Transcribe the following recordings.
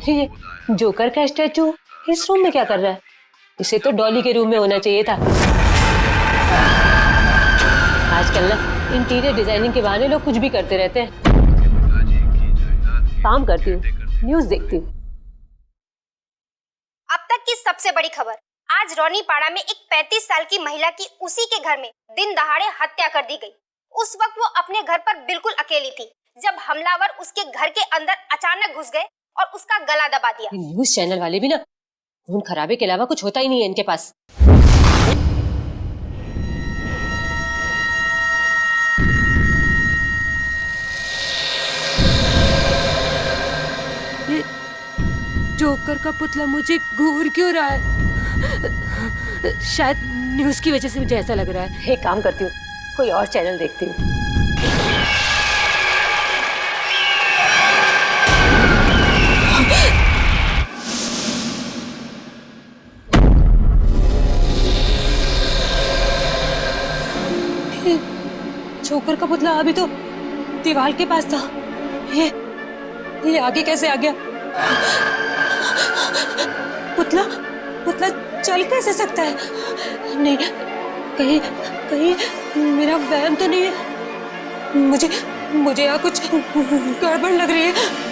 ये जोकर का स्टैचू इस रूम में क्या कर रहा है? इसे तो डॉली के रूम में होना चाहिए था। आजकल ना इंटीरियर डिजाइनिंग के बहाने लोग कुछ भी करते रहते हैं। काम करती हूँ, न्यूज देखती हूँ। अब तक की सबसे बड़ी खबर, आज रौनीपाड़ा में एक 35 साल की महिला की उसी के घर में दिन दहाड़े हत्या कर दी गई। उस वक्त वो अपने घर पर बिल्कुल अकेली थी जब हमलावर उसके घर के अंदर अचानक घुस गए और उसका गला दबा दिया। न्यूज चैनल वाले भी ना खून खराबे के अलावा कुछ होता ही नहीं है इनके पास। ये जोकर का पुतला मुझे घूर क्यों रहा है? शायद न्यूज की वजह से मुझे ऐसा लग रहा है। एक काम करती हूँ, कोई और चैनल देखती हूँ। जोकर का पुतला अभी तो दीवार के पास था। ये आगे कैसे आ गया? पुतला पुतला चल कैसे सकता है? नहीं, कहीं कहीं मेरा वहम तो नहीं है। मुझे यहाँ कुछ गड़बड़ लग रही है।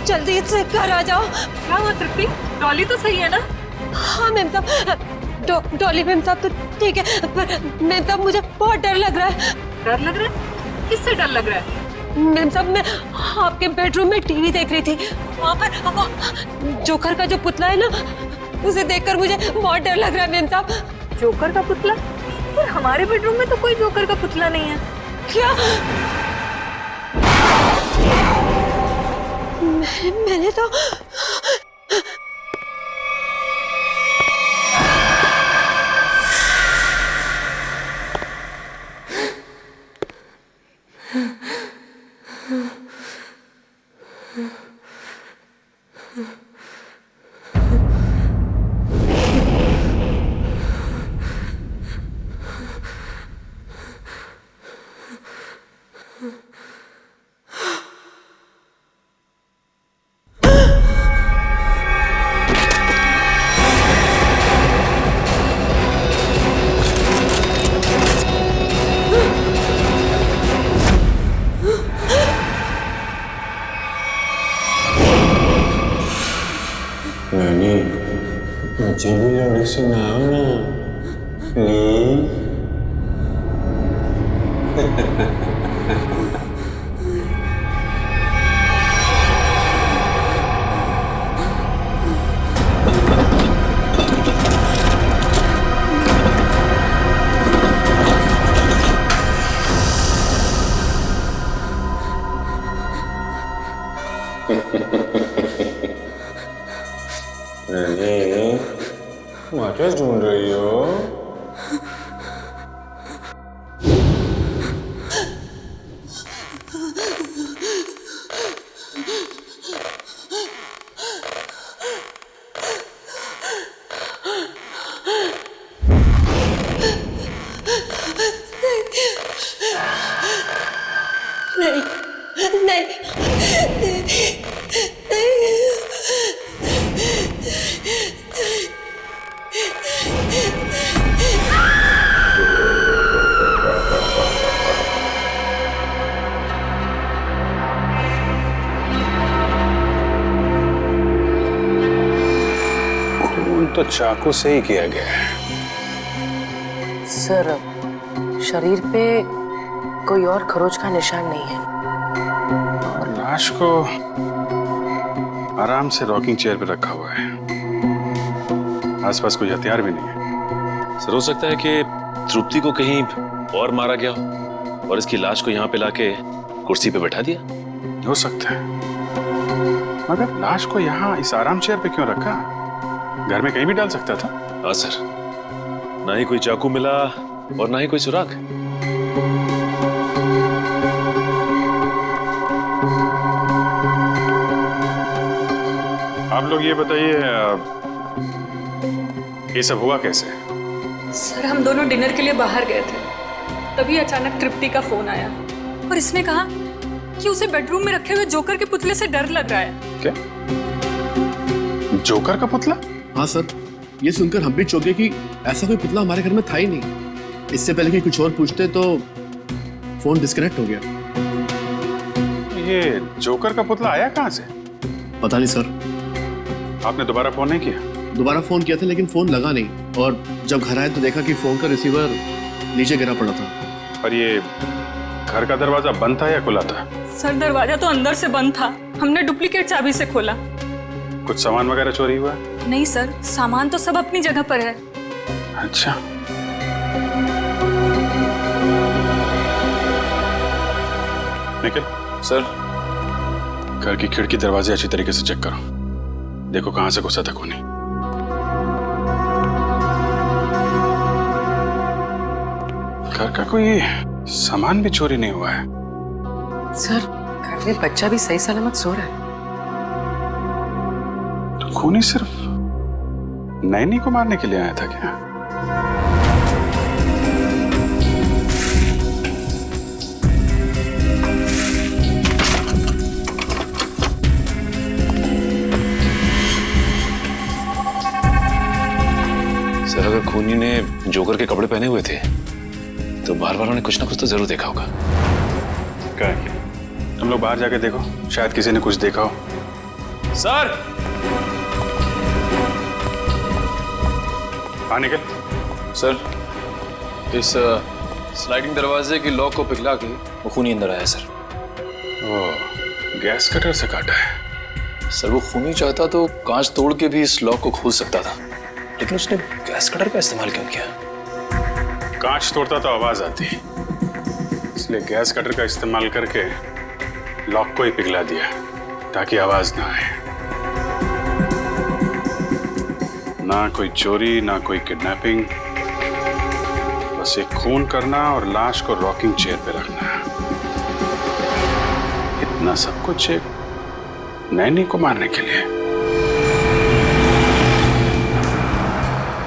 जल्दी से घर आ जाओ। क्या हुआ तृप्ति? डॉली तो सही है ना? हाँ मैम साहब, डॉली मैम साहब तो ठीक है, पर मैम साहब मुझे बहुत डर लग रहा है। डर लग रहा है? किससे डर लग रहा है? मैम साहब, मैं आपके बेडरूम में टीवी देख रही थी, वहाँ पर वो जोकर का जो पुतला है ना, उसे देखकर मुझे बहुत डर लग रहा है मैम साहब। जोकर का पुतला? पर हमारे बेडरूम में तो कोई जोकर का पुतला नहीं है। क्या? मैंने तो नानी, मुझे भी लोरी सुनाओ ना प्लीज। क्या ढूंढ रही हो? नहीं नहीं तो चाकू से ही किया गया है। सर, शरीर पे कोई और खरोच का निशान नहीं है। और लाश को आराम से रॉकिंग चेयर पे रखा हुआ है। आसपास कोई हथियार भी नहीं है। सर हो सकता है कि तृप्ति को कहीं और मारा गया हो और इसकी लाश को यहाँ पे लाके कुर्सी पे बैठा दिया। हो सकता है, मगर लाश को यहाँ इस आराम चेयर पे क्यों रखा? घर में कहीं भी डाल सकता था। हाँ सर, ना ही कोई चाकू मिला और ना ही कोई सुराग। आप लोग ये बताइए, ये सब हुआ कैसे? सर हम दोनों डिनर के लिए बाहर गए थे, तभी अचानक तृप्ति का फोन आया और इसने कहा कि उसे बेडरूम में रखे हुए जोकर के पुतले से डर लग रहा है। क्या? जोकर का पुतला? हाँ सर, ये सुनकर हम भी चौंके कि ऐसा कोई पुतला हमारे घर में था ही नहीं। इससे पहले कि कुछ और पूछते तो फोन डिस्कनेक्ट हो गया। ये जोकर का पुतला आया कहाँ से? पता नहीं सर। आपने दोबारा फोन नहीं किया? दोबारा फोन किया था लेकिन फोन लगा नहीं, और जब घर आए तो देखा कि फोन का रिसीवर नीचे गिरा पड़ा था। और ये घर का दरवाजा बंद था या खुला था? सर दरवाजा तो अंदर से बंद था, हमने डुप्लीकेट चाबी से खोला। कुछ सामान वगैरह चोरी हुआ? नहीं सर, सामान तो सब अपनी जगह पर है। अच्छा। निखिल सर घर की खिड़की दरवाजे अच्छी तरीके से चेक करो, देखो कहां से घुसा था खूनी। घर का कोई सामान भी चोरी नहीं हुआ है। सर घर में बच्चा भी सही सलामत सो रहा है। तो खूनी सिर्फ नैनी को मारने के लिए आया था क्या? सर अगर खूनी ने जोकर के कपड़े पहने हुए थे तो बाहर वालों ने कुछ ना कुछ तो जरूर देखा होगा। क्या है? तुम लोग बाहर जाके देखो, शायद किसी ने कुछ देखा हो। सर हाँ निकल। सर इस स्लाइडिंग दरवाजे की लॉक को पिघला के वो खूनी अंदर आया सर। ओ, गैस कटर से काटा है। सर वो खूनी चाहता तो कांच तोड़ के भी इस लॉक को खोल सकता था, लेकिन उसने गैस कटर का इस्तेमाल क्यों किया? कांच तोड़ता तो आवाज आती, इसलिए गैस कटर का इस्तेमाल करके लॉक को ही पिघला दिया ताकि आवाज ना आए। ना कोई चोरी ना कोई किडनैपिंग, बस एक खून करना और लाश को रॉकिंग चेयर पे रखना। इतना सब कुछ एक नैनी को मारने के लिए।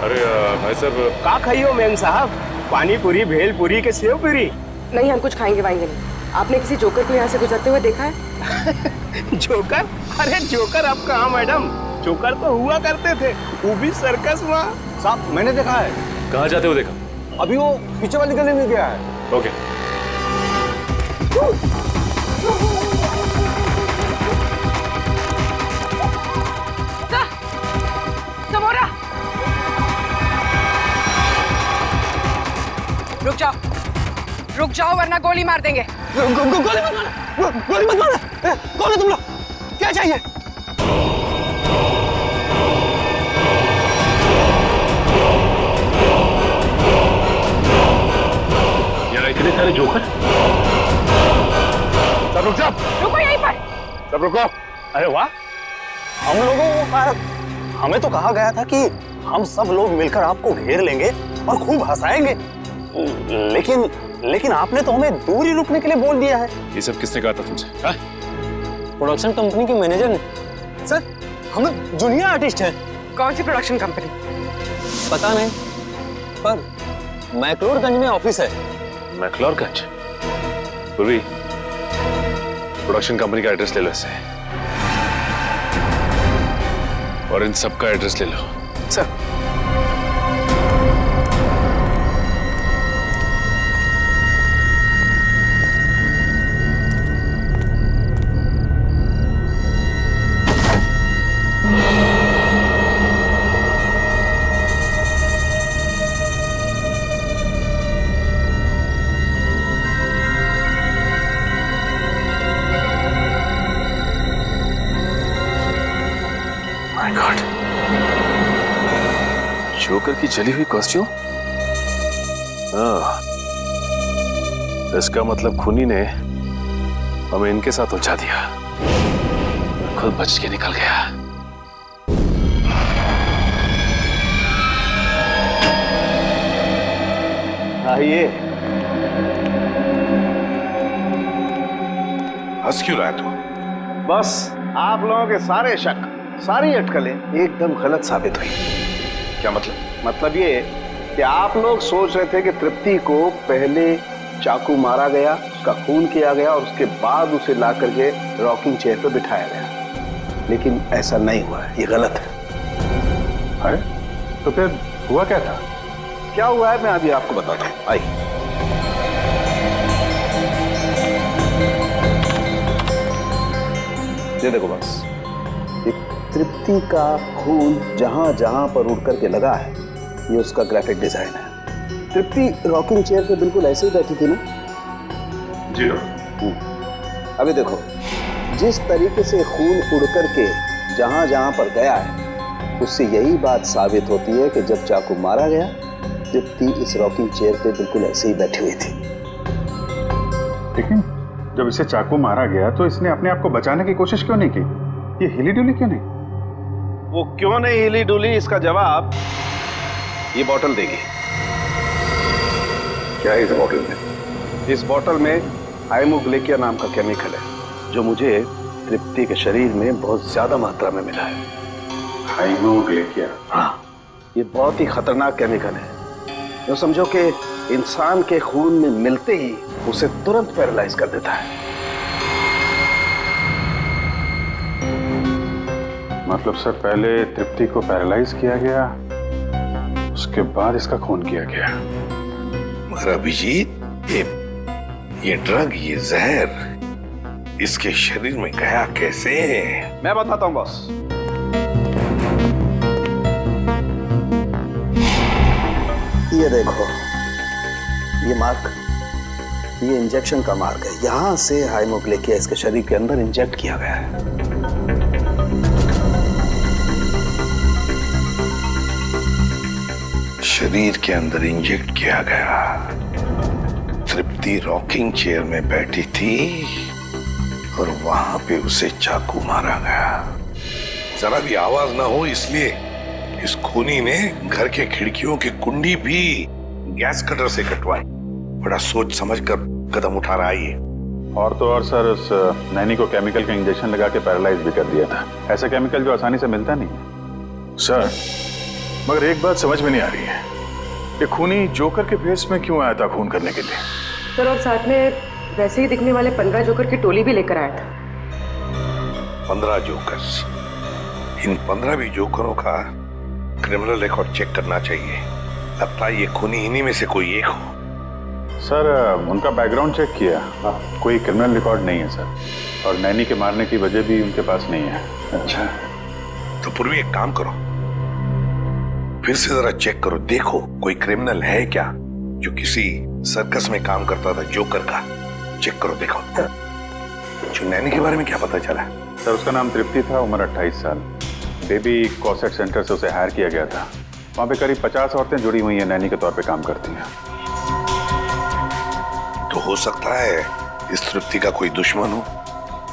अरे भाई साहब का खाइयो मेम साहब? पानी पूरी, भेल पूरी के सेव पूरी? नहीं, हम कुछ खाएंगे वाएंगे नहीं। आपने किसी जोकर को यहाँ से गुजरते हुए देखा है? जोकर? अरे जोकर अब कहाँ मैडम, जोकर तो हुआ करते थे, वो भी सर्कस में। साहब मैंने देखा है। कहाँ जाते हो देखा? अभी वो पीछे वाली गली में गया है। ओके। रुक जाओ वरना गोली मार देंगे। गोली मत मारो, गोली मत मारो। कौन है तुम लोग? क्या चाहिए? यहाँ इतने सारे जोकर। सब रुक जाओ। रुको यहीं पर। सब रुको। अरे वाह, हम लोगों को हमें तो कहा गया था कि हम सब लोग मिलकर आपको घेर लेंगे और खूब हंसाएंगे, लेकिन आपने तो हमें दूर ही रुकने के लिए बोल दिया है। ये सब किसने कहा था तुमसे? प्रोडक्शन कंपनी के मैनेजर ने। सर हम जूनियर आर्टिस्ट हैं। कौन सी प्रोडक्शन कंपनी? पता नहीं, पर मैक्लोडगंज में ऑफिस है। मैक्लोडगंज? पूर्वी प्रोडक्शन कंपनी का एड्रेस ले लो इससे, और इन सब का एड्रेस ले लो। सर जोकर की जली हुई कॉस्ट्यूम? हाँ, इसका मतलब खूनी ने हमें इनके साथ उलझा दिया, खुद बच के निकल गया। आइए। हंस क्यों रहा है तू? बस आप लोगों के सारे शक, सारी अटकलें एकदम गलत साबित हुई। क्या मतलब? मतलब ये कि आप लोग सोच रहे थे कि तृप्ति को पहले चाकू मारा गया, उसका खून किया गया और उसके बाद उसे ला करके रॉकिंग चेयर पे बिठाया गया, लेकिन ऐसा नहीं हुआ, ये गलत है। अरे तो फिर हुआ क्या था? क्या हुआ है मैं अभी आपको बताता हूँ, आइए। ये देखो बस, ये तृप्ति का खून जहां जहां पर उड़ करके लगा है, ये उसका ग्राफिक डिजाइन है। तृप्ति रॉकिंग चेयर पे बिल्कुल ऐसे ही बैठी थी ना? जी डॉक्टर। अभी देखो, जिस तरीके से खून उड़ करके जहां जहां पर गया है, उससे यही बात साबित होती है कि जब चाकू मारा गया, तृप्ति इस रॉकिंग चेयर पे बिल्कुल ऐसे ही बैठी हुई थी। लेकिन जब इसे चाकू मारा गया तो इसने अपने आप को बचाने की कोशिश क्यों नहीं की? ये हिली डुली क्यों नहीं? वो क्यों नहीं हिली डुली, इसका जवाब ये बोतल देगी। क्या है इस बोतल में? इस बोतल में हाइमोग्लेकिया नाम का केमिकल है, जो मुझे तृप्ति के शरीर में बहुत ज्यादा मात्रा में मिला है। हाइमोग्लेकिया? हाँ, ये बहुत ही खतरनाक केमिकल है। जो समझो कि इंसान के खून में मिलते ही उसे तुरंत पैरालाइज कर देता है। मतलब सर, पहले तृप्ति को पैरालाइज किया गया, उसके बाद इसका खून किया गया। मगर अभिजीत, ये ड्रग, ये जहर इसके शरीर में गया कैसे? मैं बताता हूं बॉस। ये देखो, ये मार्क, ये इंजेक्शन का मार्क है। यहां से हाइमोग्लेकिया इसके शरीर के अंदर इंजेक्ट किया गया है। शरीर के अंदर इंजेक्ट किया गया। तृप्ति रॉकिंग चेयर में बैठी थी और वहां पे उसे चाकू मारा गया। जरा भी आवाज ना हो इसलिए इस खूनी ने घर के खिड़कियों की कुंडी भी गैस कटर से कटवाई। बड़ा सोच समझ कर कदम उठा रहा है ये। और तो और सर, उस नैनी को केमिकल का इंजेक्शन लगा के पैरालाइज भी कर दिया था। ऐसा केमिकल जो आसानी से मिलता नहीं है। सर, मगर एक बात समझ में नहीं आ रही है, ये खूनी जोकर के भेष में क्यों आया था खून करने के लिए? सर, और साथ में वैसे ही दिखने वाले 15 जोकर की टोली भी लेकर आया था। 15 जोकर्स? इन 15 भी जोकरों का क्रिमिनल रिकॉर्ड चेक करना चाहिए। लगता है ये खूनी इन्हीं में से कोई एक हो। सर, उनका बैकग्राउंड चेक किया, कोई क्रिमिनल रिकॉर्ड नहीं है सर। और नैनी के मारने की वजह भी उनके पास नहीं है। अच्छा, तो पूर्वी एक काम करो, फिर से जरा चेक करो, देखो कोई क्रिमिनल है क्या जो किसी सर्कस में काम करता था जोकर का। चेक करो, देखो। जो नैनी के बारे में क्या पता चला? सर, उसका नाम तृप्ति था, उम्र 28 साल। बेबी कॉसेट सेंटर से उसे हायर किया गया था। वहाँ पे करीब 50 औरतें जुड़ी हुई हैं, नैनी के तौर पे काम करती हैं। तो हो सकता है इस तृप्ति का कोई दुश्मन हो,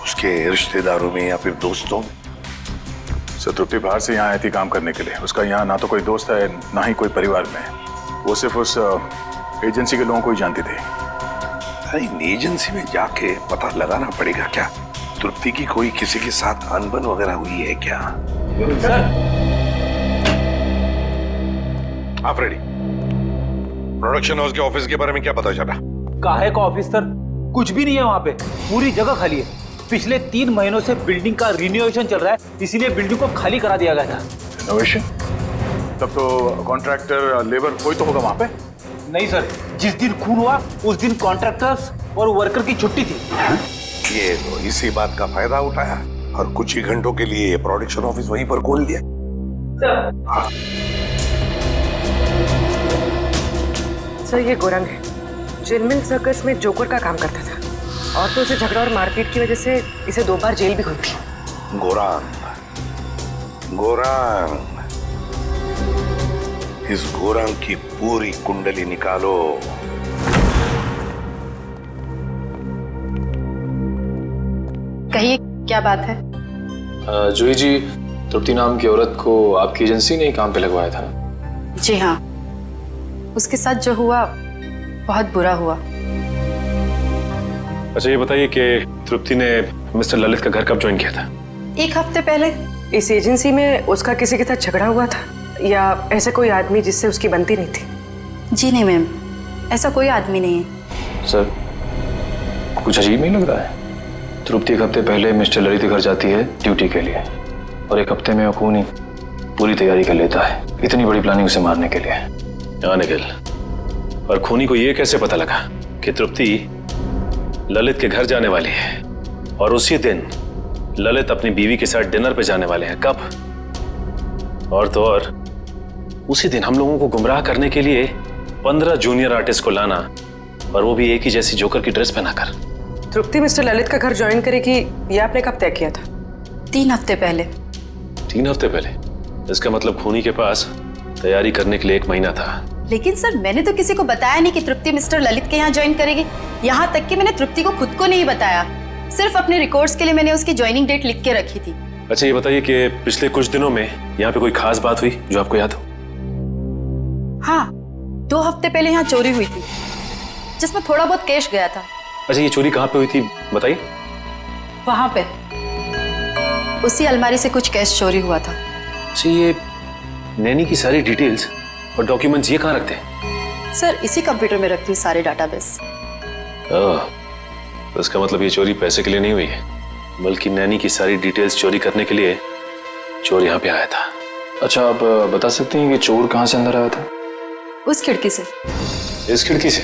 उसके रिश्तेदारों में या फिर दोस्तों में। सर, तृप्ति बाहर से यहाँ आई थी काम करने के लिए। उसका यहाँ ना तो कोई दोस्त है, ना ही कोई परिवार में। वो सिर्फ उस एजेंसी के लोगों को ही जानती थी। इन एजेंसी में जाके पता लगाना पड़ेगा क्या तृप्ति की कोई किसी के साथ अनबन वगैरह हुई है क्या? सर, आप रेडी? प्रोडक्शन हाउस के ऑफिस के बारे में क्या पता चला? काहे का ऑफिस सर? कुछ भी नहीं है वहाँ पे, पूरी जगह खाली है। पिछले 3 महीनों से बिल्डिंग का रिनोवेशन चल रहा है, इसीलिए बिल्डिंग को खाली करा दिया गया था। रिनोवेशन? तब तो कॉन्ट्रैक्टर, लेबर कोई तो होगा वहाँ पे? नहीं सर, जिस दिन खून हुआ उस दिन कॉन्ट्रैक्टर्स और वर्कर की छुट्टी थी। ये तो इसी बात का फायदा उठाया और कुछ ही घंटों के लिए प्रोडक्शन ऑफिस वहीं पर खोल दिया। हाँ। सर, ये गोरंग है, जिनमिल सर्कस में जोकर का काम करता था और तो उसे झगड़ा और मारपीट की वजह से इसे 2 बार जेल भी हुई थी। गोरांग, गोरांग, इस गोरंग की पूरी कुंडली निकालो। कहिए क्या बात है? जूही जी, तृप्ति नाम की औरत को आपकी एजेंसी ने ही काम पे लगवाया था ना? जी हाँ, उसके साथ जो हुआ बहुत बुरा हुआ। अच्छा ये बताइए कि तृप्ति ने मिस्टर ललित का घर कब ज्वाइन किया था? 1 हफ्ते पहले। इस एजेंसी में उसका किसी के साथ झगड़ा हुआ था या ऐसे कोई आदमी जिससे उसकी बनती नहीं थी? जी नहीं मैम, ऐसा कोई आदमी नहीं है। सर, कुछ अजीब नहीं लग रहा है? तृप्ति 1 हफ्ते पहले मिस्टर ललित के घर जाती है ड्यूटी के लिए और 1 हफ्ते में खूनी पूरी तैयारी कर लेता है इतनी बड़ी प्लानिंग उसे मारने के लिए। हाँ निखिल, और खूनी को ये कैसे पता लगा कि तृप्ति ललित के घर जाने वाली है और उसी दिन ललित अपनी बीवी के साथ डिनर पे जाने वाले हैं? कब? और तो और उसी दिन हम लोगों को गुमराह करने के लिए 15 जूनियर आर्टिस्ट को लाना, और वो भी एक ही जैसी जोकर की ड्रेस पहनाकर। तृप्ति मिस्टर ललित का घर ज्वाइन करेगी ये आपने कब तय किया था? 3 हफ्ते पहले। 3 हफ्ते पहले? इसका मतलब खूनी के पास तैयारी करने के लिए 1 महीना था। लेकिन सर, मैंने तो किसी को बताया नहीं कि तृप्ति मिस्टर ललित के यहाँ ज्वाइन करेगी। यहाँ तक कि मैंने तृप्ति को खुद को नहीं बताया, सिर्फ अपने रिकॉर्ड्स के लिए मैंने उसकी ज्वाइनिंग डेट लिख के रखी थी। अच्छा ये बताइए कि पिछले कुछ दिनों में यहाँ पे कोई खास बात हुई जो आपको याद हो? हाँ, 2 हफ्ते पहले यहाँ चोरी हुई थी जिसमें थोड़ा बहुत कैश गया था। अच्छा ये चोरी कहाँ पे हुई थी बताइए? वहां पे उसी अलमारी से कुछ कैश चोरी हुआ था। अच्छा ये नैनी की सारी डिटेल्स और डॉक्यूमेंट्स ये कहाँ रखते हैं? सर, इसी कंप्यूटर में रखती है सारे डाटाबेस। तो इसका मतलब ये चोरी पैसे के लिए नहीं हुई है, बल्कि नैनी की सारी डिटेल्स चोरी करने के लिए चोर यहाँ पे आया था। अच्छा आप बता सकते हैं कि चोर कहाँ से अंदर आया था? उस खिड़की से। इस खिड़की से?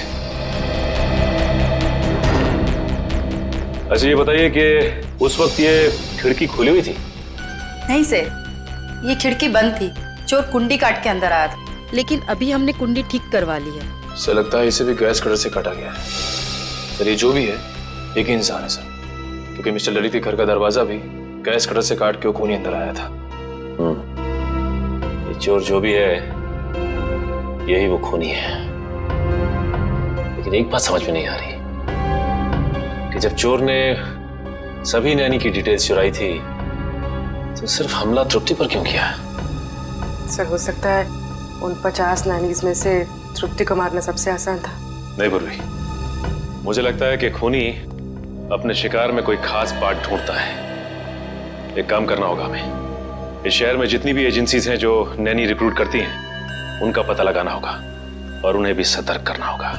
अच्छा ये बताइए कि उस वक्त ये खिड़की खुली हुई थी? नहीं सर, ये खिड़की बंद थी। चोर कुंडी काट के अंदर आया था, लेकिन अभी हमने कुंडी ठीक करवा ली है। सर लगता है इसे भी गैस कटर से काटा गया है। सर ये जो भी है एक ही इंसान है सर, क्योंकि मिस्टर ललित के घर का दरवाजा भी गैस कटर से काट के वो खूनी अंदर आया था। ये चोर जो भी है यही वो खूनी है। लेकिन एक बात समझ में नहीं आ रही कि जब चोर ने सभी नैनी की डिटेल्स चुराई थी तो सिर्फ हमला तृप्ति पर क्यों किया? सर हो सकता है उन 50 नैनीज में से तृप्ति को मारना सबसे आसान था। नहीं पूर्वी, मुझे लगता है कि खूनी अपने शिकार में कोई खास पार्ट ढूंढता है। एक काम करना होगा हमें, इस शहर में जितनी भी एजेंसीज हैं जो नैनी रिक्रूट करती हैं उनका पता लगाना होगा और उन्हें भी सतर्क करना होगा।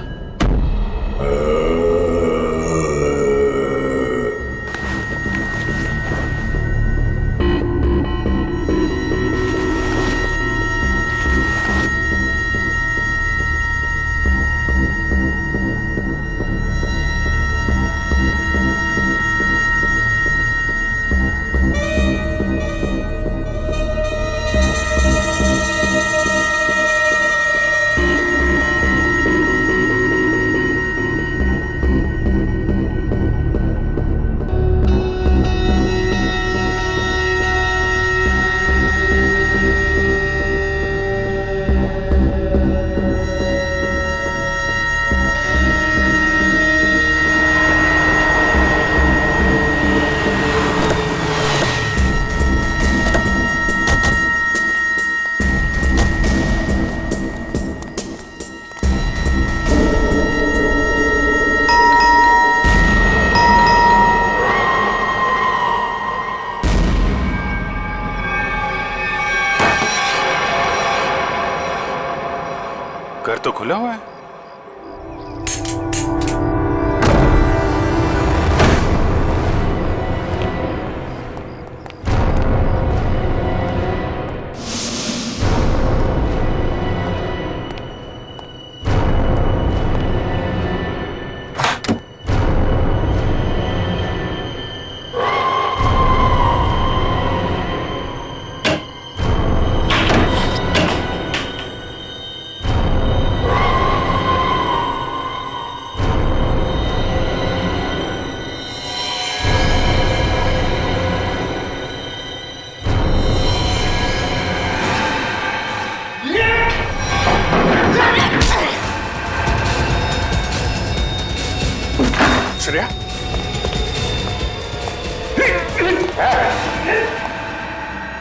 श्रेया,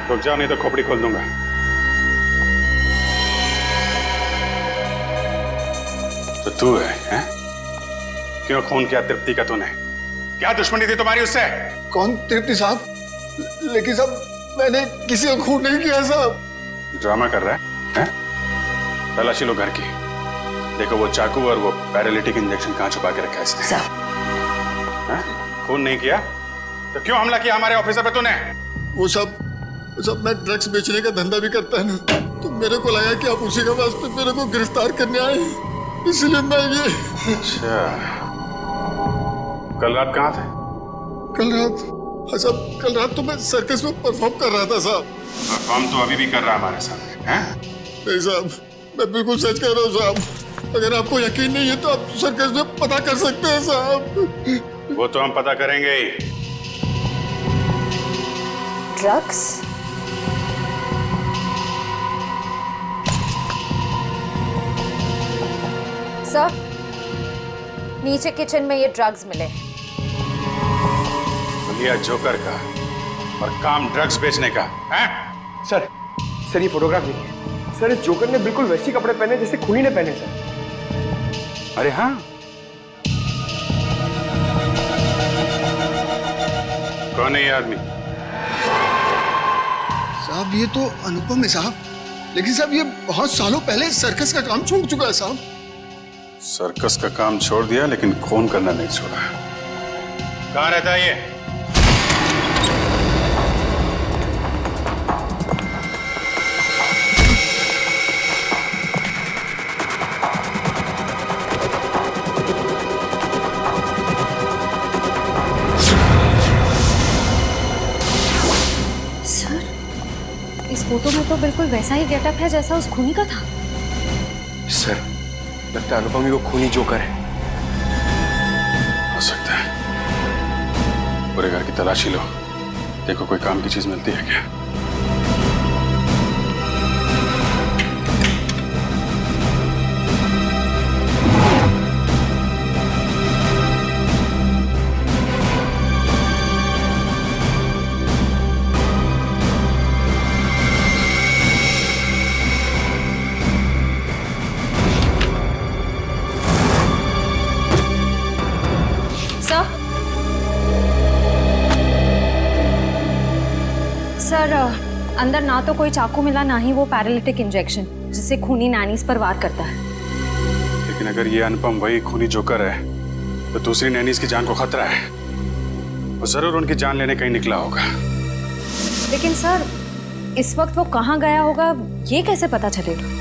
रुक जाओ नहीं तो खोपड़ी खोल दूंगा। तो तू है? क्यों खून किया तृप्ति का तूने? क्या दुश्मनी थी तुम्हारी उससे? कौन तृप्ति साहब? लेकिन साहब मैंने किसी को खून नहीं किया साहब। ड्रामा कर रहा है? तलाशी लो घर की, देखो वो चाकू और वो पैरालिटिक इंजेक्शन कहाँ छुपा के रखा है इसने। खून नहीं किया तो क्यों हमला किया हमारे ऑफिसर पे तूने? वो सब मैं ड्रग्स बेचने का धंधा भी करता है ना, तो मेरे को लगा कि आप उसी के वास्ते मेरे को गिरफ्तार करने आए, इसलिए मैं ये। अच्छा, कल रात कहाँ थे? कल रात? हाँ साहब, कल रात तो मैं सर्कस में परफॉर्म कर रहा था साहब। परफॉर्म तो अभी भी कर रहा है हमारे सामने, हैं? नहीं साहब, मैं बिल्कुल सच कह रहा हूँ साहब। अगर आपको यकीन नहीं है तो आप सर्कस में पता कर सकते हैं साहब। वो तो हम पता करेंगे ही। ड्रग्स? सर, नीचे किचन में ये ड्रग्स मिले। लिया जोकर का और काम ड्रग्स बेचने का, हैं? सर ये फोटोग्राफ देखिए सर, इस जोकर ने बिल्कुल वैसे कपड़े पहने जैसे खूनी ने पहने सर। अरे हाँ, कौन है ये आदमी? साहब ये तो अनुपम है साहब, लेकिन साहब ये बहुत सालों पहले सर्कस का काम छोड़ चुका है साहब। सर्कस का काम छोड़ दिया लेकिन खून करना नहीं छोड़ा। कहाँ रहता है ये? इस फोटो में तो बिल्कुल वैसा ही गेटअप है जैसा उस खूनी का था। सर लगता है अनुपम ही वो खूनी जोकर है। हो सकता है। पूरे घर की तलाशी लो, देखो कोई काम की चीज मिलती है क्या। सर, अंदर ना तो कोई चाकू मिला, ना ही वो पैरालिटिक इंजेक्शन जिससे खूनी नैनीज पर वार करता है। लेकिन अगर ये अनुपम वही खूनी जोकर है तो दूसरी नैनीज की जान को खतरा है। वो जरूर उनकी जान लेने कहीं निकला होगा। लेकिन सर, इस वक्त वो कहाँ गया होगा ये कैसे पता चलेगा?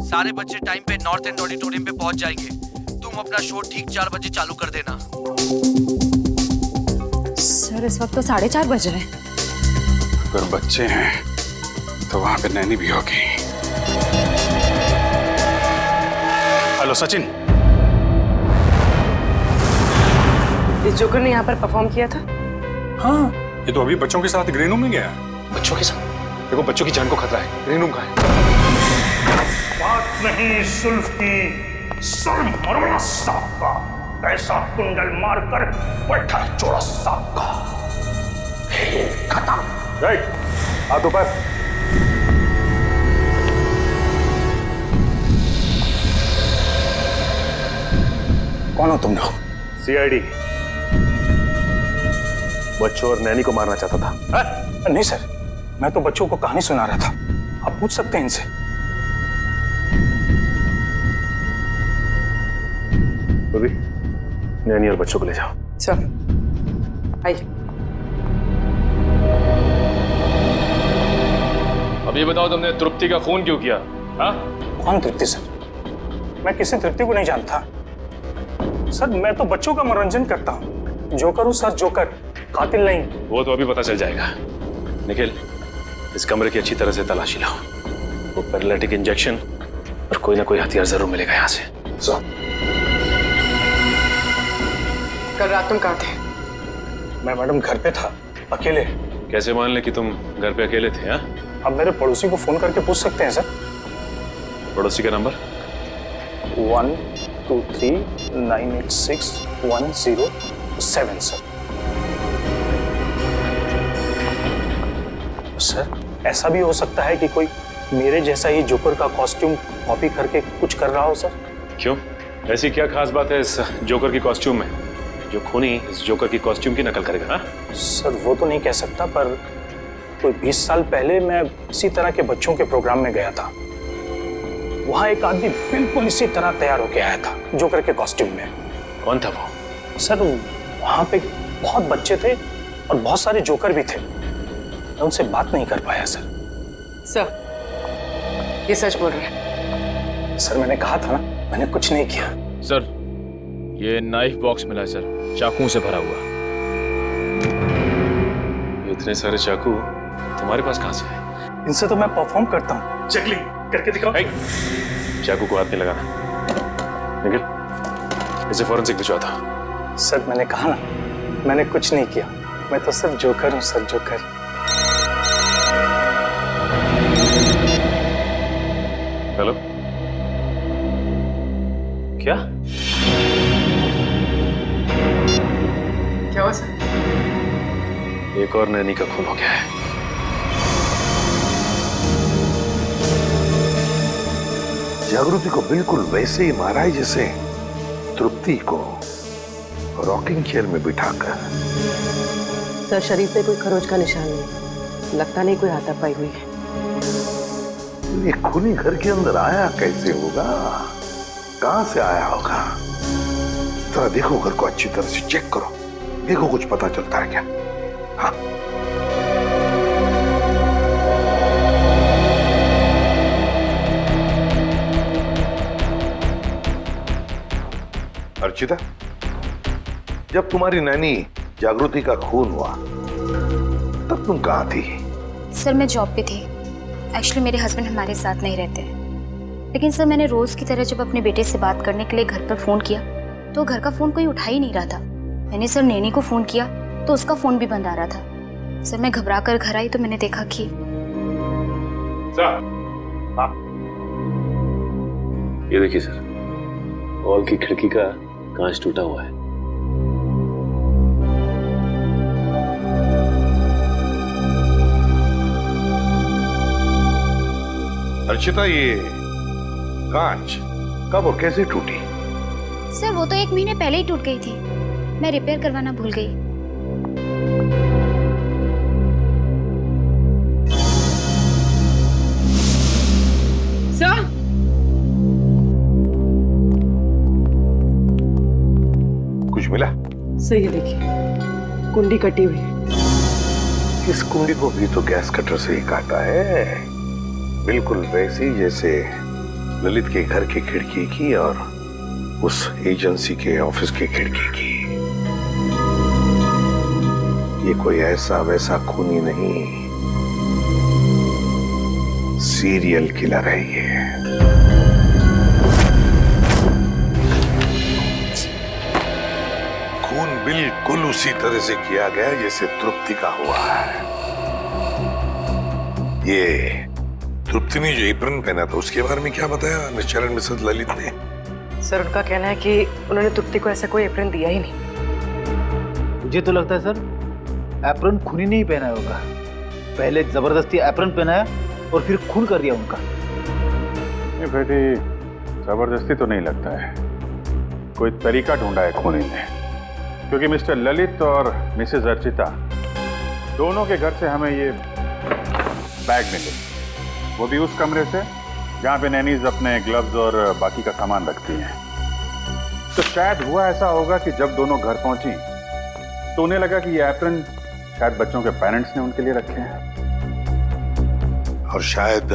सारे बच्चे टाइम पे नॉर्थ एंड ऑडिटोरियम पे पहुंच जाएंगे। तुम अपना शो ठीक 4 बजे चालू कर देना। सर इस वक्त तो 4:30 बज रहे हैं। अगर बच्चे हैं तो वहां पे नैनी भी होगी। हेलो सचिन, इस जोकर ने यहाँ पर परफॉर्म किया था? हाँ, ये तो अभी बच्चों के साथ ग्रीन रूम में गया। बच्चों के साथ? देखो बच्चों की जान को खतरा है, ग्रीन रूम कहाँ है? बात नहीं सुल्फ की, सर मरवाना सांप का, ऐसा कुंडल मारकर बैठा चोड़ा सांप का। खेल खत्म। राइट, हाथ ऊपर। कौन हो तुम लोग? सीआईडी। बच्चों और नैनी को मारना चाहता था। नहीं सर, मैं तो बच्चों को कहानी सुना रहा था। आप पूछ सकते हैं इनसे। अभी नैनी और बच्चों को ले जाओ। चल आइए। अब ये बताओ तुमने तृप्ति का खून क्यों किया? हाँ? कौन तृप्ति सर? मैं किसी तृप्ति को नहीं जानता सर। मैं तो बच्चों का मनोरंजन करता हूँ। जोकर हूँ सर, जोकर, कातिल नहीं। वो तो अभी पता चल जाएगा। निखिल, इस कमरे की अच्छी तरह से तलाशी लो। वो पैरालिटिक इंजेक्शन और कोई ना कोई हथियार जरूर मिलेगा यहाँ से। कल रात तुम कहाँ थे? मैं मैडम घर पे था, अकेले। कैसे मान ले कि तुम घर पे अकेले थे? हाँ, आप मेरे पड़ोसी को फोन करके पूछ सकते हैं सर। पड़ोसी का नंबर? 123986107 सर। ऐसा भी हो सकता है कि कोई मेरे जैसा ही जोकर का कॉस्ट्यूम कॉपी करके कुछ कर रहा हो सर। क्यों? ऐसी क्या खास बात है इस जोकर की कॉस्ट्यूम में जो खूनी इस जोकर की कॉस्ट्यूम की नकल करेगा? हाँ सर, वो तो नहीं कह सकता, पर कोई 20 साल पहले मैं इसी तरह के बच्चों के प्रोग्राम में गया था। वहां एक आदमी बिल्कुल इसी तरह तैयार होके आया था, जोकर के कॉस्ट्यूम में। कौन था वो? सर, वहां पे बहुत बच्चे थे और बहुत सारे जोकर भी थे। मैं उनसे बात नहीं कर पाया सर। सर, ये सच बोल रहे हैं? सर, मैंने कहा था ना, मैंने कुछ नहीं किया। सर, ये नाइफ बॉक्स मिला है सर, चाकुओं से भरा हुआ। इतने सारे चाकू तुम्हारे पास कहां से है? इनसे तो मैं परफॉर्म करता हूँ। चकली करके दिखाओ। चाकू को हाथ नहीं लगाना। निखिल, इसे फॉरेंसिक भिजवा दो। सर, मैंने कहा ना, मैंने कुछ नहीं किया। मैं तो सिर्फ जोकर हूँ सर, जोकर। हेलो, क्या क्या हुआ सर? एक और नैनी का खून हो गया है। जागृति को बिल्कुल वैसे ही मारा है जैसे तृप्ति को रॉकिंग चेयर में बिठाकर। सर, शरीर पे कोई खरोच का निशान नहीं, लगता नहीं कोई हाथापाई हुई है। ये खूनी घर के अंदर आया कैसे होगा? कहां से आया होगा? जरा देखो, घर को अच्छी तरह से चेक करो, देखो कुछ पता चलता है क्या? हाँ, अर्चिता, जब तुम्हारी नैनी जागृति का खून हुआ तब तुम कहां थी? सर, मैं जॉब पे थी। एक्चुअली मेरे हस्बैंड हमारे साथ नहीं रहते, लेकिन सर मैंने रोज की तरह जब अपने बेटे से बात करने के लिए घर पर फोन किया तो घर का फोन कोई उठा ही नहीं रहा था। मैंने सर नैनी को फोन किया तो उसका फोन भी बंद आ रहा था। सर, मैं घबरा कर घर आई तो मैंने देखा कि ये देखिए सर, हॉल की खिड़की का कांच टूटा हुआ है। अर्चिता, ये कांच कब और कैसे टूटी? सर, वो तो 1 महीने पहले ही टूट गई थी। मैं रिपेयर करवाना भूल गई। सर, कुछ मिला? सही है, देखिए कुंडी कटी हुई है। इस कुंडी को भी तो गैस कटर से ही काटा है, बिल्कुल वैसी जैसे ललित के घर की खिड़की की और उस एजेंसी के ऑफिस की खिड़की की। ये कोई ऐसा वैसा खूनी नहीं, सीरियल किलर है ये। खून बिल्कुल उसी तरह से किया गया जैसे तृप्ति का हुआ है। ये तृप्ति ने जो एप्रन पहना था उसके बारे में क्या बताया मिस्टर एंड मिसेस ललित ने? सर, उनका कहना है कि उन्होंने तृप्ति को ऐसा कोई एप्रन दिया ही नहीं। मुझे तो लगता है सर, एप्रन खूनी नहीं पहना होगा। पहले जबरदस्ती एप्रन पहनाया और फिर खून कर दिया उनका। ये बेटी, जबरदस्ती तो नहीं लगता है, कोई तरीका ढूंढा है खूनी ने। क्योंकि मिस्टर ललित और मिसेस अर्चिता दोनों के घर से हमें ये बैग मिले, वो भी उस कमरे से जहाँ पे नैनीज अपने ग्लव्स और बाकी का सामान रखती हैं। तो शायद हुआ ऐसा होगा कि जब दोनों घर पहुंची तो उन्हें लगा कि ये एप्रन शायद बच्चों के पेरेंट्स ने उनके लिए रखे हैं, और शायद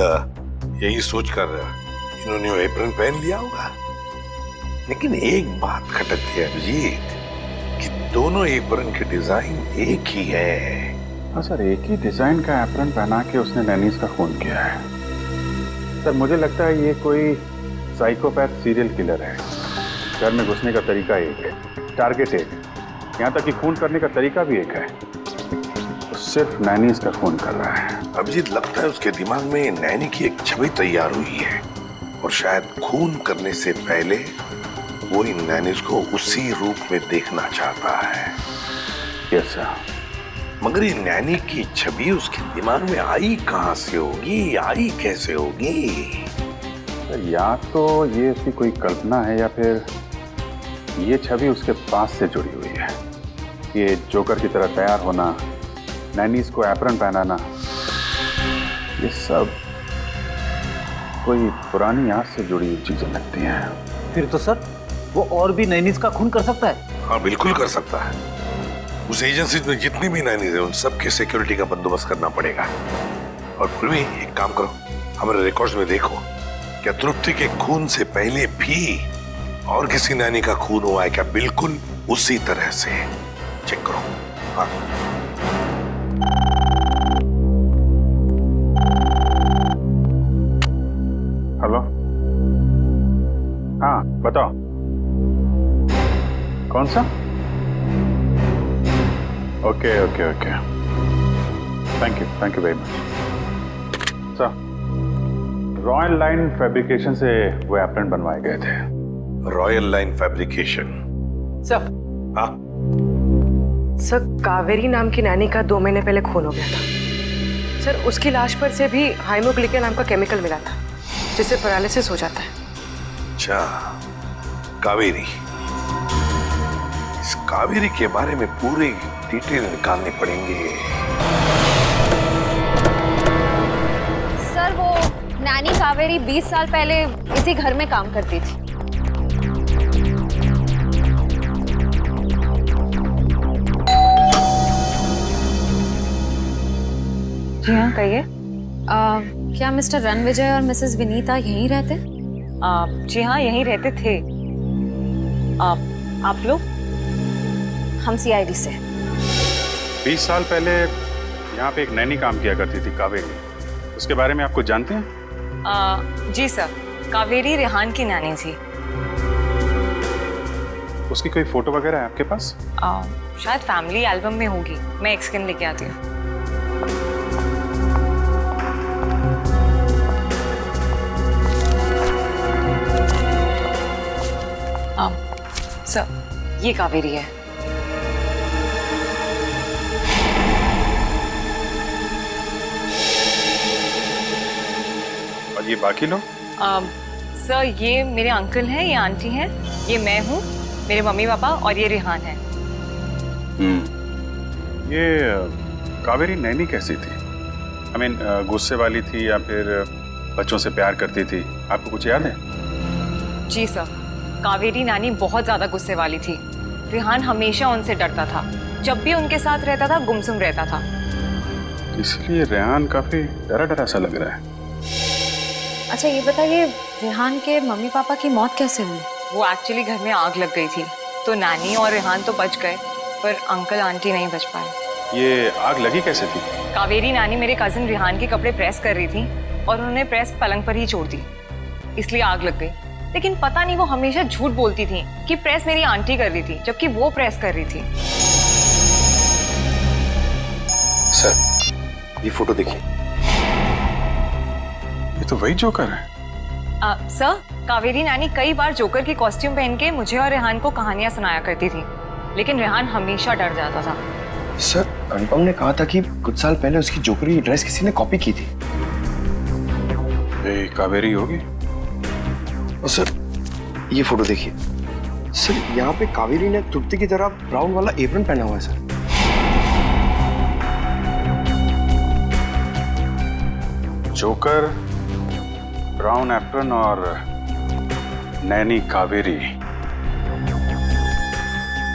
यही सोचकर इन्होंने वो एप्रन पहन लिया होगा। लेकिन एक बात खटकती है अभिजीत कि दोनों एप्रन के डिजाइन एक ही है। हाँ सर, एक ही डिजाइन का एप्रन पहना के उसने नैनीज का खून किया है। सर, मुझे लगता है ये कोई साइकोपैथ सीरियल किलर है। घर में घुसने का तरीका एक, टारगेट एक, यहाँ तक कि खून करने का तरीका भी एक है, वो सिर्फ नैनी इसका खून कर रहा है। अभिजीत, लगता है उसके दिमाग में नैनी की एक छवि तैयार हुई है और शायद खून करने से पहले वो इन नैनीज को उसी रूप में देखना चाहता है। Yes sir. मगर ये नैनी की छवि उसके दिमाग में आई कहां से होगी, आई कैसे होगी? या तो ये उसकी कोई कल्पना है या फिर ये छवि उसके पास से जुड़ी हुई है। ये जोकर की तरह तैयार होना, नैनीज को एप्रन पहनाना, ये सब कोई पुरानी याद से जुड़ी हुई चीजें लगती हैं। फिर तो सर वो और भी नैनीज का खून कर सकता है। हाँ, बिल्कुल कर सकता है। उस एजेंसी में जितनी भी नैनीज है उन सबके सिक्योरिटी का बंदोबस्त करना पड़ेगा। और फिर भी एक काम करो, हमारे रिकॉर्ड्स में देखो, क्या तृप्ति के खून से पहले भी और किसी नैनी का खून हुआ है क्या? बिल्कुल उसी तरह से चेक करो। हाँ। हेलो, हाँ बताओ, कौन सा? Okay okay okay, thank you very much sir. Royal line fabrication से वो एप्रन बनवाए गए थे। Royal line fabrication? सर। हाँ सर, कावेरी नाम की नैनी का 2 महीने पहले खून हो गया था सर। उसकी लाश पर से भी हाइमोग्लिका नाम का केमिकल मिला था जिससे पैरालिसिस हो जाता है। अच्छा, कावेरी। इस कावेरी के बारे में पूरी डिटेल निकालनी पड़ेंगे। सर, वो नैनी कावेरी 20 साल पहले इसी घर में काम करती थी। जी हाँ, कहिए। क्या मिस्टर रणविजय और मिसेस विनीता यहीं रहते? जी हाँ, यहीं रहते थे। आप लोग? हम सीआईडी से। 20 साल पहले यहाँ पे एक नैनी काम किया करती थी, कावेरी। उसके बारे में आप कुछ जानते हैं? जी सर, कावेरी रेहान की नैनी थी। उसकी कोई फोटो वगैरह है आपके पास? शायद फैमिली एल्बम में होगी, मैं एक स्कैन लेके आती हूँ। सर, ये कावेरी है। और ये बाकी लोग? सर, ये मेरे अंकल हैं, ये आंटी हैं, ये मैं हूँ, मेरे मम्मी पापा और ये रेहान है। ये कावेरी नैनी कैसी थी? I mean, गुस्से वाली थी या फिर बच्चों से प्यार करती थी? आपको कुछ याद है? जी सर, कावेरी नानी बहुत ज्यादा गुस्से वाली थी। रेहान हमेशा उनसे डरता था, जब भी उनके साथ रहता था गुमसुम रहता था। इसलिए रेहान काफी डरा डरा सा लग रहा है। अच्छा, ये बताइए, रेहान के मम्मी पापा की मौत कैसे हुई? वो एक्चुअली घर में आग लग गई थी, तो नानी और रेहान तो बच गए, पर अंकल आंटी नहीं बच पाए। ये आग लगी कैसे थी? कावेरी नानी मेरे कजिन रेहान के कपड़े प्रेस कर रही थी और उन्होंने प्रेस पलंग पर ही छोड़ दी, इसलिए आग लग गई। लेकिन पता नहीं वो हमेशा झूठ बोलती थी कि प्रेस मेरी आंटी कर रही थी, जबकि वो प्रेस कर रही थी। सर, ये फोटो देखिए। ये तो वही जोकर है। सर, कावेरी नानी कई बार जोकर की कॉस्ट्यूम पहन के मुझे और रेहान को कहानियां सुनाया करती थी, लेकिन रेहान हमेशा डर जाता था। सर, अनुपम ने कहा था कि कुछ साल पहले उसकी जोकर की ड्रेस किसी ने कॉपी की थी। ये कावेरी होगी। और सर, ये फोटो देखिए। सर, यहाँ पे कावेरी ने तृप्ति की तरह ब्राउन वाला एप्रन पहना हुआ है सर। जोकर, ब्राउन एप्रन और नैनी कावेरी।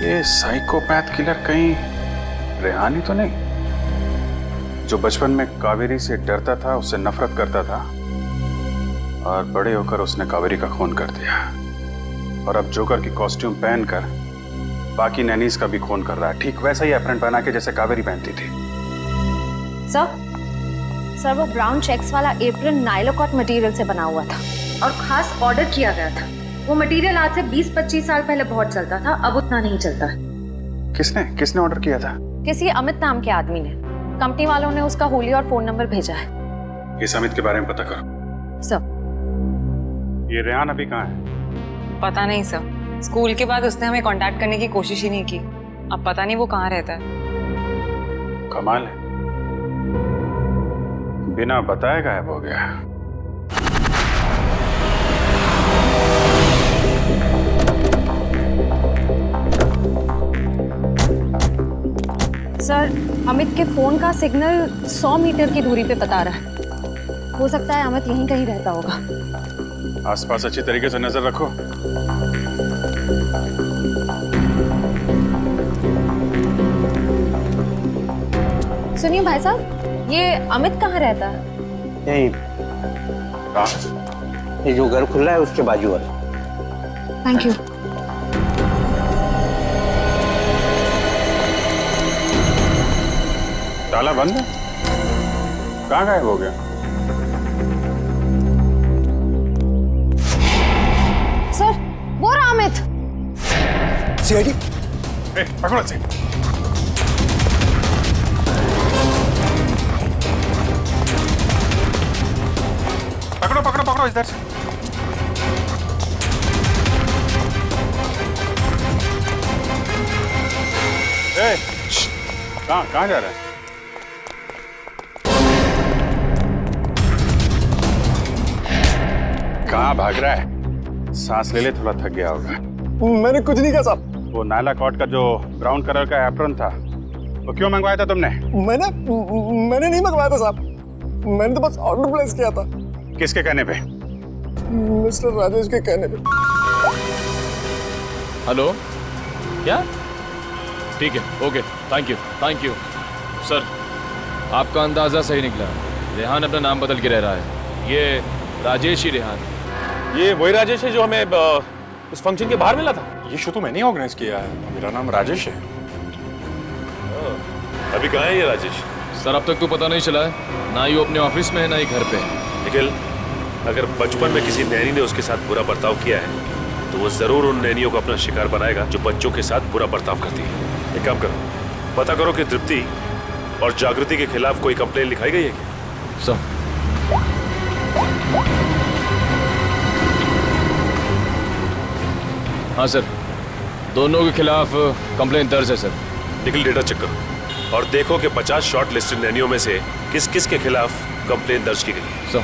ये साइकोपैथ किलर कहीं रेहान ही तो नहीं, जो बचपन में कावेरी से डरता था, उससे नफरत करता था और बड़े होकर उसने कावेरी का खून कर दिया, और अब जोकर की कॉस्ट्यूम पहनकर बाकी नैनीज का भी खून कर रहा है, ठीक वैसा ही एप्रन पहना के जैसे कावेरी पहनती थी। सर, वो ब्राउन चेक्स वाला एप्रन नाइलोकॉट मटेरियल से बना हुआ था और खास ऑर्डर किया गया था। वो मटेरियल आज से 20-25 साल पहले बहुत चलता था, अब उतना नहीं चलता। किसने किसने ऑर्डर किया था? किसी अमित नाम के आदमी ने। कंपनी वालों ने उसका होली और फोन नंबर भेजा है। इस अमित के बारे में पता करो। सब। ये रेहान अभी कहाँ है? पता नहीं सर, स्कूल के बाद उसने हमें कांटेक्ट करने की कोशिश ही नहीं की। अब पता नहीं वो कहाँ रहता है। कमाल है, बिना बताए गायब हो गया। सर, अमित के फोन का सिग्नल 100 मीटर की दूरी पे बता रहा है। हो सकता है अमित यहीं कहीं रहता होगा। आसपास अच्छी तरीके से नजर रखो। सुनिए भाई साहब, ये अमित कहाँ रहता है? यही ये जो घर खुला है उसके बाजू वाला। Thank you. ताला बंद है? कहाँ गायब हो गया? सर, वो रहा अमित। सीआईडी, पकड़ो से। पकड़ो पकड़ो पकड़ो इधर से। कहाँ जा रहा है? कहाँ भाग रहा है? सांस ले ले, थोड़ा थक गया होगा। मैंने कुछ नहीं कहा साहब। वो नायला कॉट का जो ब्राउन कलर का एप्रन था, वो क्यों मंगवाया था तुमने? मैंने नहीं मंगवाया था साहब, मैंने तो बस ऑर्डर प्लेस किया था। किसके कहने पे? मिस्टर राजेश के कहने पे। हेलो, क्या? ठीक है, ओके, थैंक यू सर। आपका अंदाजा सही निकला। रेहान अपना नाम बदल के रह रहा है। ये राजेश ही रेहान। ये वही राजेश है जो हमें उस फंक्शन के बाहर मिला था। ये शो तो मैंने ऑर्गेनाइज किया है, मेरा नाम राजेश है। अभी कहाँ है ये राजेश? सर, अब तक तो पता नहीं चला है, ना ही वो अपने ऑफिस में है ना ही घर पे। निखिल, अगर बचपन में किसी नैनी ने उसके साथ बुरा बर्ताव किया है तो वो जरूर उन नैनियों को अपना शिकार बनाएगा जो बच्चों के साथ बुरा बर्ताव करती है। एक काम करो, पता करो कि तृप्ति और जागृति के खिलाफ कोई कंप्लेन लिखाई गई है क्या? सर, हाँ सर, दोनों के खिलाफ कंप्लेन दर्ज है सर। निखिल, डेटा चेक करो और देखो कि 50 शॉर्ट लिस्टेड नैनियों में से किस किस के खिलाफ कंप्लेन दर्ज की गई है। सर,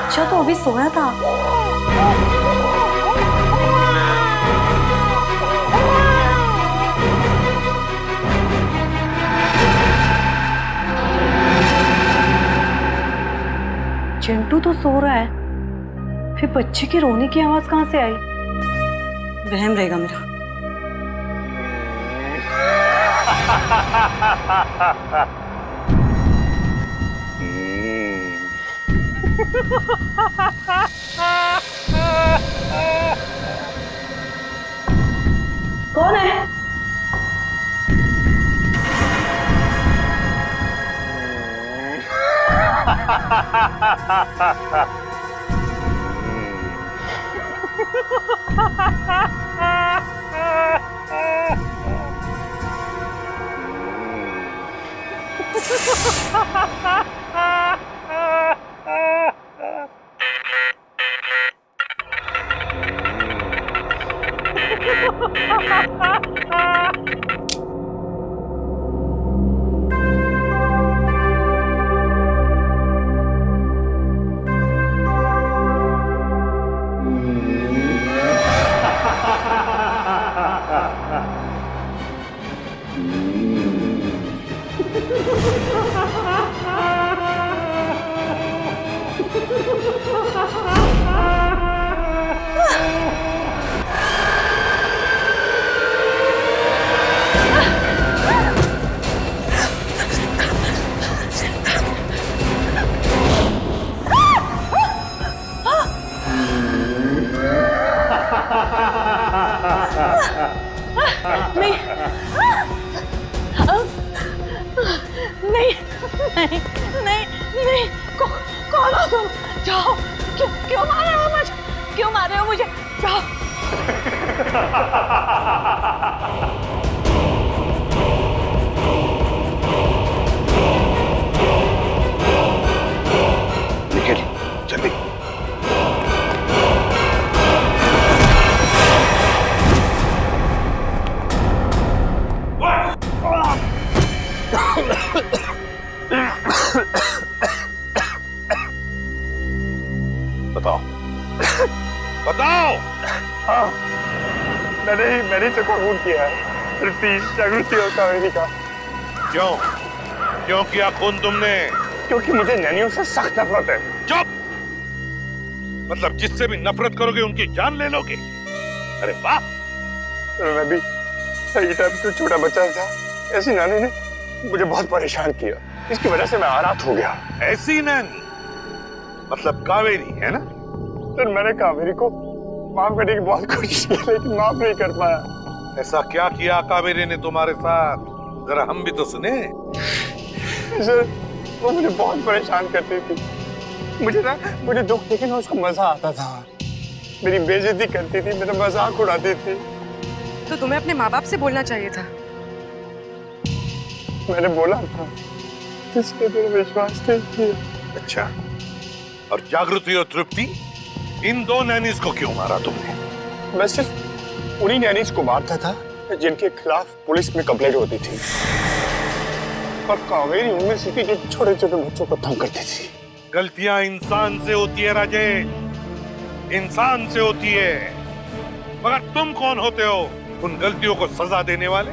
अच्छा, तो अभी सोया था। चिंटू तो सो रहा है, फिर बच्चे के रोने की आवाज कहाँ से आई? वहम रहेगा मेरा। कौन है? नहीं नहीं नहीं, कौन हो तुम? जाओ। क्यों मार रहे हो मुझे? क्यों मार रहे हो मुझे? जाओ। निखिल जल्दी। बताओ बताओ। हाँ, मैंने से खून किया है। तृप्ति, जागृति और कावेरी का। क्यों क्यों किया खून तुमने? क्योंकि मुझे नैनियों से सख्त नफरत है। चुप! मतलब जिससे भी नफरत करोगे उनकी जान ले लोगे? अरे वाह! मैं भी सही टाइम पे छोटा बच्चा था, ऐसी नानी ने मुझे बहुत परेशान किया। इसकी वजह से मैं आरात हो गया। ऐसी नानी मतलब कावेरी है ना? फिर मैंने कावेरी को माफ करने की बहुत कोशिश की, लेकिन माफ नहीं कर पाया। ऐसा क्या किया कावेरी ने तुम्हारे साथ? जरा हम भी तो सुने। सर, वो मुझे बहुत परेशान करती थी। मुझे दुख देखे ना उसको मजा आता था। मेरी बेइज्जती करती थी, मेरा मजाक उड़ाती थी। तो तुम्हें अपने माँ बाप से बोलना चाहिए था। मैंने बोला था, किसने मेरा विश्वास नहीं किया। अच्छा, और जागृति और तृप्ति, इन दो नैनीज को क्यों मारा तुमने? मैं सिर्फ उन्हीं नैनीज को मारता था जिनके खिलाफ पुलिस में कंप्लेंट होती थी। पर कावेरी उनमें से थी जो छोटे छोटे बच्चों को तंग करती थी। गलतियां इंसान से होती है राजेश, इंसान से होती है। मगर तुम कौन होते हो उन गलतियों को सजा देने वाले?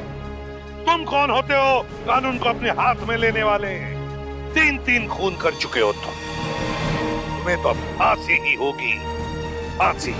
तुम कौन होते हो कानून को अपने हाथ में लेने वाले? 3 खून कर चुके हो तुम। तुम्हें तो अब फांसी ही होगी, फांसी।